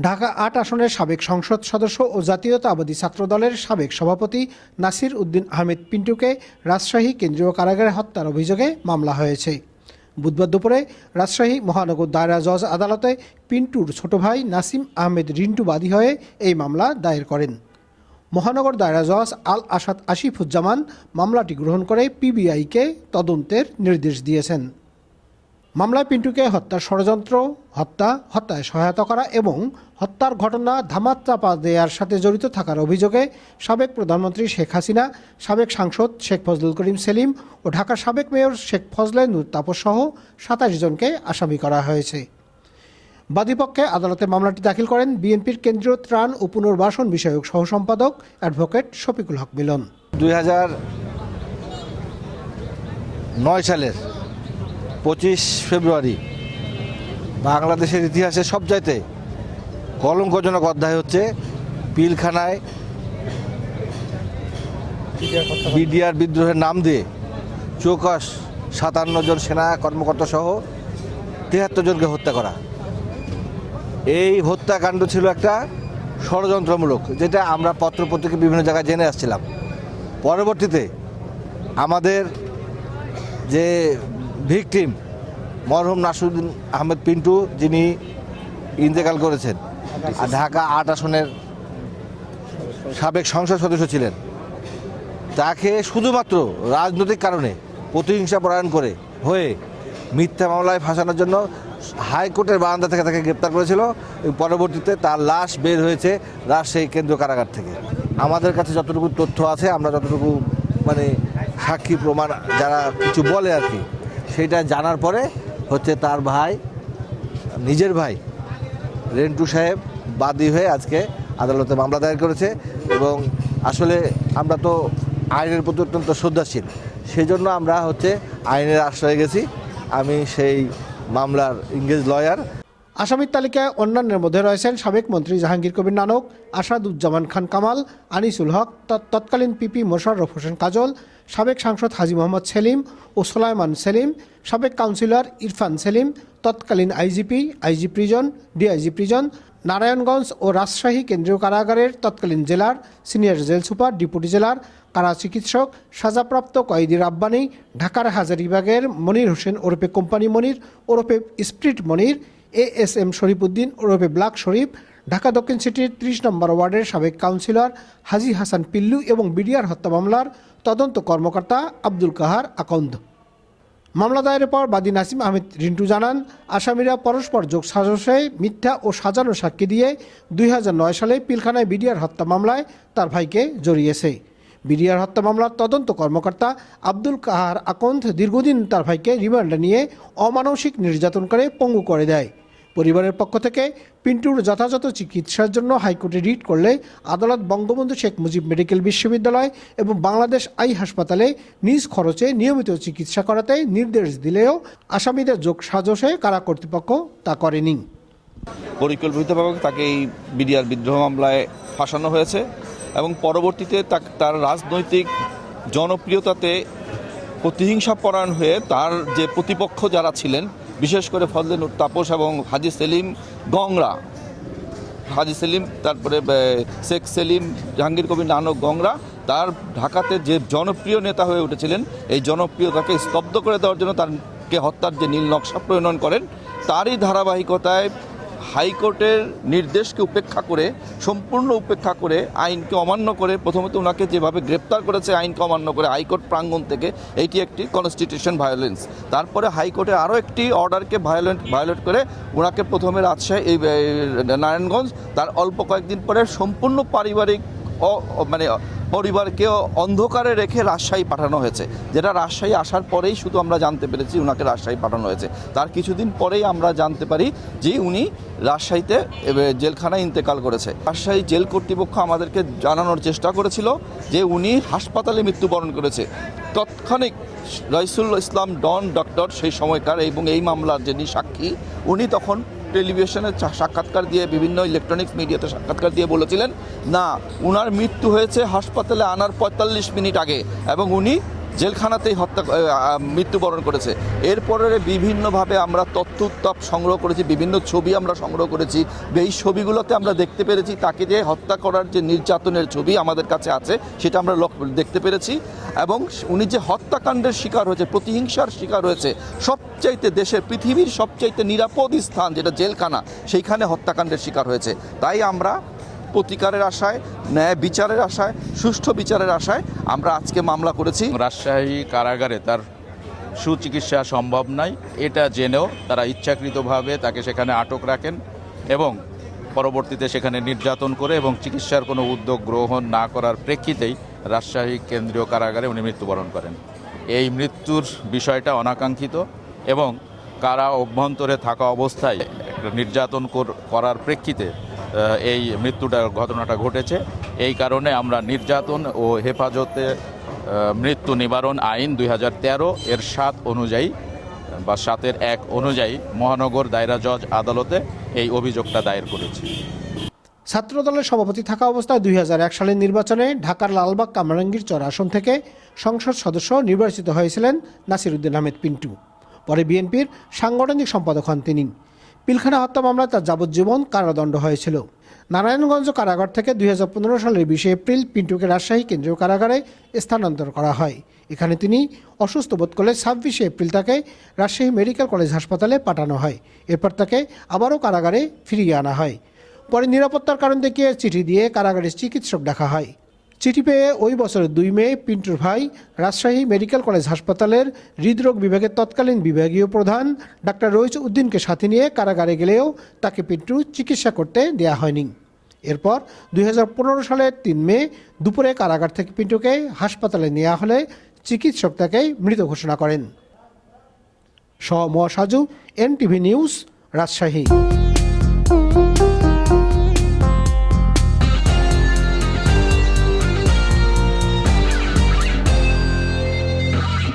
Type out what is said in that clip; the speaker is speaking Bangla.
ঢাকা ৮ আসনের সাবেক সংসদ সদস্য ও জাতীয়তাবাদী ছাত্রদলের সাবেক সভাপতি নাসির উদ্দিন আহমেদ পিন্টুকে রাজশাহী কেন্দ্রীয় কারাগারে হত্যার অভিযোগে মামলা হয়েছে। বুধবার দুপুরে রাজশাহী মহানগর দায়রা জজ আদালতে পিন্টুর ছোট ভাই নাসিম আহমেদ রিন্টু বাদী হয়ে এই মামলা দায়ের করেন। মহানগর দায়রা জজ আল আসাদ আসিফুজ্জামান মামলাটি গ্রহণ করে পিবিআইকে তদন্তের নির্দেশ দিয়েছেন। মামলায় পিন্টুকে হত্যার ষড়যন্ত্র, হত্যায় সহায়তা করা এবং হত্যার ঘটনা ধামাচাপা দেওয়ার সাথে জড়িত থাকার অভিযোগে সাবেক প্রধানমন্ত্রী শেখ হাসিনা, সাবেক সাংসদ শেখ ফজলুল করিম সেলিম ও ঢাকার সাবেক মেয়র শেখ ফজলে নূর তাপস সহ ২৭ জনকে আসামি করা হয়েছে। বাদীপক্ষে আদালতে মামলাটি দাখিল করেন বিএনপির কেন্দ্রীয় ত্রাণ ও পুনর্বাসন বিষয়ক সহ সম্পাদক অ্যাডভোকেট শফিকুল হক মিলন। 2009 সালের 25 ফেব্রুয়ারি বাংলাদেশের ইতিহাসে সবচাইতে কলঙ্কজনক অধ্যায় হচ্ছে পিলখানায় বিডিআর বিদ্রোহের নাম দিয়ে চৌকস 57 জন সেনা কর্মকর্তা সহ 73 জনকে হত্যা করা। এই হত্যাকাণ্ড ছিল একটা ষড়যন্ত্রমূলক, যেটা আমরা পত্রপত্রিকা বিভিন্ন জায়গায় জেনে আসছিলাম। পরবর্তীতে আমাদের যে ভিকটিম মরহুম নাসিরউদ্দিন আহমেদ পিন্টু, যিনি ইন্তেকাল করেছেন, ঢাকা ৮ আসনের সাবেক সংসদ সদস্য ছিলেন, তাকে শুধুমাত্র রাজনৈতিক কারণে প্রতিহিংসা পরায়ণ করে হয়ে মিথ্যা মামলায় ফাঁসানোর জন্য হাইকোর্টের বারান্দা থেকে তাকে গ্রেপ্তার করেছিল এবং পরবর্তীতে তার লাশ বের হয়েছে রাজশাহী কেন্দ্রীয় কারাগার থেকে। আমাদের কাছে যতটুকু তথ্য আছে, আমরা যতটুকু সাক্ষী প্রমাণ যারা কিছু বলে আর কি, সেটা জানার পরে হচ্ছে তার ভাই, নিজের ভাই রেন্টু সাহেব বাদী হয়ে আজকে আদালতে মামলা দায়ের করেছে। এবং আসলে আমরা তো আইনের প্রতি অত্যন্ত শ্রদ্ধাশীল, সেই জন্য আমরা আইনের আশ্রয়ে গেছি। আমি সেই মামলার ইংরেজ লয়ার। আসামির তালিকায় অন্যান্যের মধ্যে রয়েছেন সাবেক মন্ত্রী জাহাঙ্গীর কবির নানক, আসাদুজ্জামান খান কামাল, আনিসুল হক, তৎকালীন পিপি মোশাররফ হোসেন কাজল, সাবেক সাংসদ হাজী মোহাম্মদ সেলিম ও সোলাইমান সেলিম, সাবেক কাউন্সিলর ইরফান সেলিম, তৎকালীন IGP, IG prison, DIG prison, Narayanganj ও রাজশাহী কেন্দ্রীয় কারাগারের তৎকালীন জেলার সিনিয়র জেল সুপার, ডেপুটি জেলার কারা চিকিৎসক, সাজাপ্রাপ্ত কয়েদি রাব্বানী, ঢাকার হাজারীবাগের মনির হোসেন ওরফে কোম্পানি মনির ওরফে স্প্রিট মনির, ASM শরীফ উদ্দিন ওরফে ব্ল্যাক শরীফ, ঢাকা দক্ষিণ সিটির 30 নম্বর ওয়ার্ডের সাবেক কাউন্সিলর হাজী হাসান পিল্লু এবং বিডিআর হত্যা মামলার তদন্ত কর্মকর্তা আব্দুল কাহার আকন্দ। মামলা দায়েরের পর বাদী নাসিম আহমেদ রিন্টু জানান, আসামিরা পরস্পর যোগসাজশে মিথ্যা ও সাজানো সাক্ষী দিয়ে 2009 সালে পিলখানায় বিডিআর হত্যা মামলায় তার ভাইকে জড়িয়েছে। বিডিআর হত্যা মামলার তদন্ত কর্মকর্তা আব্দুল কাহার আকন্দ দীর্ঘদিন তার ভাইকে রিমান্ডে নিয়ে অমানসিক নির্যাতন করে পঙ্গু করে দেয়। পরিবারের পক্ষ থেকে পিন্টুর যথাযথ চিকিৎসার জন্য হাইকোর্টে রিট করলে আদালত বঙ্গবন্ধু শেখ মুজিব মেডিকেল বিশ্ববিদ্যালয় এবং বাংলাদেশ আই হাসপাতালে নিজ খরচে নিয়মিত চিকিৎসা করাতে নির্দেশ দিলেও আসামিদের যোগসাজশে কারা কর্তৃপক্ষ তা করেনি। পরিকল্পিতভাবে তাকে এই বিডিআর বিদ্রোহ মামলায় ফাঁসানো হয়েছে এবং পরবর্তীতে তার রাজনৈতিক জনপ্রিয়তাতে প্রতিহিংসা পরায়ণ হয়ে তার যে প্রতিপক্ষ যারা ছিলেন, বিশেষ করে ফজলে নূর তাপস এবং হাজী সেলিম গংরা, হাজী সেলিম, তারপরে শেখ সেলিম, জাহাঙ্গীর কবির নানক গংরা, তার ঢাকাতে যে জনপ্রিয় নেতা হয়ে উঠেছিলেন, এই জনপ্রিয়তাকে স্তব্ধ করে দেওয়ার জন্য তাকে হত্যার যে নীল নকশা প্রণয়ন করেন, তারই ধারাবাহিকতায় হাইকোর্টের নির্দেশকে সম্পূর্ণ উপেক্ষা করে আইনকে অমান্য করে, প্রথমত ওনাকে যেভাবে গ্রেপ্তার করেছে আইনকে অমান্য করে হাইকোর্ট প্রাঙ্গণ থেকে, এইটি একটি কনস্টিটিউশন ভায়োলেন্স। তারপরে হাইকোর্টে আরও একটি অর্ডারকে ভায়োলেট করে ওনাকে প্রথমে রাজশাহী এই নারায়ণগঞ্জ, তার অল্প কয়েকদিন পরে সম্পূর্ণ পারিবারিক পরিবারকে অন্ধকারে রেখে রাজশাহী পাঠানো হয়েছে, যেটা রাজশাহী আসার পরেই শুধু আমরা জানতে পেরেছি ওনাকে রাজশাহী পাঠানো হয়েছে। তার কিছুদিন পরেই আমরা জানতে পারি যে উনি রাজশাহীতে জেলখানায় ইন্তেকাল করেছে। রাজশাহী জেল কর্তৃপক্ষ আমাদেরকে জানানোর চেষ্টা করেছিল যে উনি হাসপাতালে মৃত্যুবরণ করেছে। তৎক্ষণিক রাইসুল ইসলাম ডন ডক্টর সেই সময়কার এবং এই মামলার যিনি সাক্ষী, উনি তখন টেলিভিশনে সাক্ষাৎকার দিয়ে, বিভিন্ন ইলেকট্রনিক্স মিডিয়াতে সাক্ষাৎকার দিয়ে বলেছিলেন, না, উনার মৃত্যু হয়েছে হাসপাতালে আনার 45 মিনিট আগে এবং উনি জেলখানাতেই মৃত্যুবরণ করেছে। এরপরে বিভিন্নভাবে আমরা তথ্য উত্তাপ সংগ্রহ করেছি, বিভিন্ন ছবি আমরা সংগ্রহ করেছি। এই ছবিগুলোতে আমরা দেখতে পেরেছি তাকে যে হত্যা করার যে নির্যাতনের ছবি আমাদের কাছে আছে সেটা আমরা দেখতে পেরেছি। এবং উনি যে হত্যাকাণ্ডের শিকার হয়েছে, প্রতিহিংসার শিকার হয়েছে, সবচাইতে দেশের পৃথিবীর সবচাইতে নিরাপদ স্থান যেটা জেলখানা, সেইখানে হত্যাকাণ্ডের শিকার হয়েছে। তাই আমরা প্রতিকারের আশায়, ন্যায় বিচারের আশায়, সুষ্ঠু বিচারের আশায় আমরা আজকে মামলা করেছি। রাজশাহী কারাগারে তার সুচিকিৎসা সম্ভব নয় এটা জেনেও তারা ইচ্ছাকৃতভাবে তাকে সেখানে আটক রাখেন এবং পরবর্তীতে সেখানে নির্যাতন করে এবং চিকিৎসার কোনো উদ্যোগ গ্রহণ না করার প্রেক্ষিতেই রাজশাহী কেন্দ্রীয় কারাগারে উনি মৃত্যুবরণ করেন। এই মৃত্যুর বিষয়টা অনাকাঙ্ক্ষিত এবং কারা অভ্যন্তরে থাকা অবস্থায় নির্যাতন করার প্রেক্ষিতে এই ঘটনাটা ঘটেছে। এই কারণে আমরা নির্যাতন ও হেফাজতে মৃত্যু নিবারণ আইন 2013 এর 7 অনুযায়ী বা 7-এর 1 অনুযায়ী মহানগর দায়রা জজ আদালতে এই অভিযোগটা দায়ের করেছি। ছাত্রদলের সভাপতি থাকা অবস্থায় 2001 সালের নির্বাচনে ঢাকার লালবাগ কামরাঙ্গীর চর আসন থেকে সংসদ সদস্য নির্বাচিত হয়েছিলেন নাসির উদ্দিন আহমেদ পিন্টু। পরে বিএনপির সাংগঠনিক সম্পাদক হন তিনি। পিলখানা হত্যা মামলায় তার যাবজ্জীবন কারাদণ্ড হয়েছিল। নারায়ণগঞ্জ কারাগার থেকে 2015 সালের 20 এপ্রিল পিন্টুকে রাজশাহী কেন্দ্রীয় কারাগারে স্থানান্তর করা হয়। এখানে তিনি অসুস্থ বোধ করলে 26 এপ্রিল তাকে রাজশাহী মেডিকেল কলেজ হাসপাতালে পাঠানো হয়। এরপর তাকে আবারও কারাগারে ফিরিয়ে আনা হয়। পরে নিরাপত্তার কারণ দেখিয়ে চিঠি দিয়ে কারাগারের চিকিৎসক ডাকা হয়। চিঠি পেয়ে ওই বছরের 2 মে পিন্টুর ভাই রাজশাহী মেডিকেল কলেজ হাসপাতালের হৃদরোগ বিভাগের তৎকালীন বিভাগীয় প্রধান ডাক্তার রইচ উদ্দিনকে সাথে নিয়ে কারাগারে গেলেও তাকে পিন্টু চিকিৎসা করতে দেয়া হয়নি। এরপর 2015 সালের 3 মে দুপুরে কারাগার থেকে পিন্টুকে হাসপাতালে নেওয়া হলে চিকিৎসক তাকে মৃত ঘোষণা করেন। Saju, NTV news, Rajshahi.